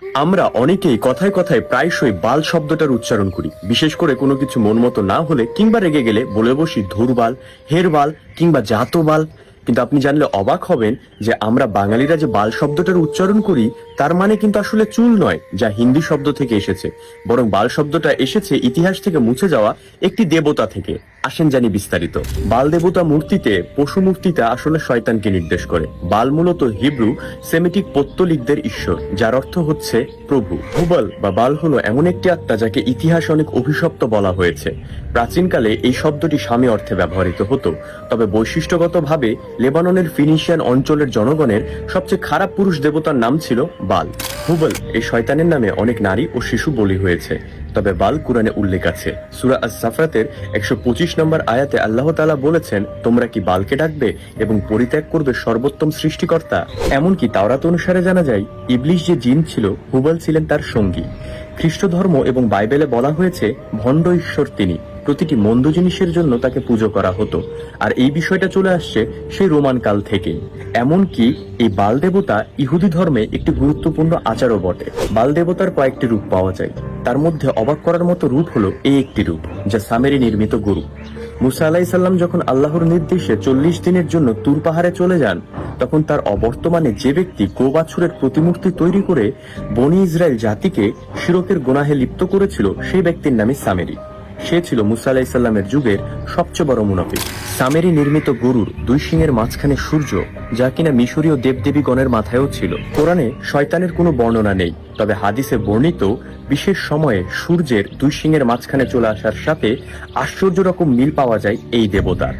আমরা অনেকেই কথায় কথায় প্রায়শই বাল শব্দটার উচ্চারণ করি, বিশেষ করে কোনো কিছু মন মতো না হলে কিংবা রেগে গেলে বলে বসি ধুরবাল, হেরবাল কিংবা জাতবাল। কিন্তু আপনি জানলে অবাক হবেন যে আমরা বাঙালিরা যে বাল শব্দটার উচ্চারণ করি তার মানে কিন্তু আসলে চুল নয়, যা হিন্দি শব্দ থেকে এসেছে, বরং বাল শব্দটা এসেছে ইতিহাস থেকে মুছে যাওয়া একটি দেবতা থেকে। আসেন জানি বিস্তারিত। বাল দেবতা মূর্তিতে পশু মূর্তিটা আসলে শয়তানকে নির্দেশ করে। বাল মূলত হিব্রু সেমিটিক পৌত্তলিকদের ঈশ্বর, যার অর্থ হচ্ছে প্রভু। হুবল বা বাল হলো এমন একটি আত্মা যাকে ইতিহাসে অনেক অভিশপ্ত বলা হয়েছে। প্রাচীনকালে এই শব্দটি স্বামী অর্থে ব্যবহৃত হতো, তবে বৈশিষ্ট্যগতভাবে লেবাননের ফিনিশিয়ান অঞ্চলের জনগণের সবচেয়ে খারাপ পুরুষ দেবতার নাম ছিল বাল। হুবল এই শয়তানের নামে অনেক নারী ও শিশু বলি হয়েছে, তবে বাল কুরআনে উল্লেখ আছে। সূরা আস-সাফাতের 125 নম্বর আয়াতে আল্লাহ তাআলা বলেছেন, তোমরা কি বালকে ডাকবে এবং পরিত্যাগ করবে সর্বোত্তম সৃষ্টিকর্তা। এমনকি তাওরাত অনুসারে জানা যায় ইবলিশ যে জিন ছিল, হুবল ছিলেন তার সঙ্গী। খ্রিস্ট ধর্ম এবং বাইবেলে বলা হয়েছে ভণ্ড ঈশ্বর তিনি, প্রতিটি মন্দ জিনিসের জন্য তাকে পুজো করা হতো। আর এই বিষয়টা চলে আসছে সেই রোমান কাল থেকে। এমনকি এই বাল দেবতা ইহুদি ধর্মে একটি গুরুত্বপূর্ণ আচারও বটে। বাল দেবতার কয়েকটি রূপ পাওয়া যায়, তার মধ্যে অবাক করার মতো রূপ হলো এই একটি রূপ, যা সামেরি নির্মিত গরু। মুসা আলাইসাল্লাম যখন আল্লাহর নির্দেশে 40 দিনের জন্য তুর পাহাড়ে চলে যান, তখন তার অবর্তমানে যে ব্যক্তি গোবাছুরের প্রতিমূর্তি তৈরি করে বনি ইসরায়েল জাতিকে শিরকের গুনাহে লিপ্ত করেছিল, সেই ব্যক্তির নামে সামেরি। সে ছিল মুসা আলাইসাল্লামের যুগের সবচেয়ে বড় মুনাফিক। সামেরি নির্মিত গরুর দুই শিংয়ের মাঝখানে সূর্য, যা কিনা মিশরীয় দেবদেবীগণের মাথায়ও ছিল। কোরআনে শয়তানের কোনো বর্ণনা নেই, তবে হাদিসে বর্ণিত বিশেষ সময়ে সূর্যের দুই শিংয়ের মাঝখানে চলে আসার সাথে আশ্চর্য রকম মিল পাওয়া যায় এই দেবতার।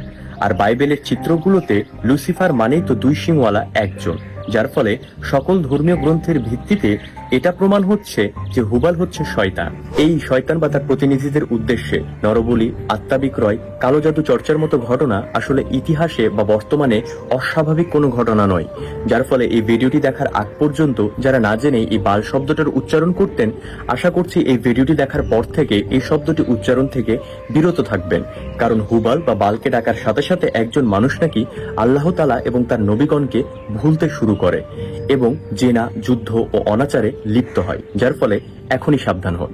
আর বাইবেলের চিত্রগুলোতে লুসিফার মানেই তো দুই শিংওয়ালা একজন, যার ফলে সকল ধর্মীয় গ্রন্থের ভিত্তিতে এটা প্রমাণ হচ্ছে যে হুবাল হচ্ছে শয়তান। এই শয়তান বা তার প্রতিনিধিদের উদ্দেশ্যে নরবলি, আত্মা বিক্রয়, কালো জাদু চর্চার মতো ঘটনা আসলে ইতিহাসে বা বর্তমানে অস্বাভাবিক কোনো ঘটনা নয়। যার ফলে এই ভিডিওটি দেখার আগ পর্যন্ত যারা না জেনে এই বাল শব্দটার উচ্চারণ করতেন, আশা করছি এই ভিডিওটি দেখার পর থেকে এই শব্দটি উচ্চারণ থেকে বিরত থাকবেন। কারণ হুবাল বা বালকে ডাকার সাথে সাথে একজন মানুষ নাকি আল্লাহ তাআলা এবং তার নবীগণকে ভুলতে শুরু করে এবং জেনা, যুদ্ধ ও অনাচারে লিপ্ত হয়, যার ফলে এখনই সাবধান হন।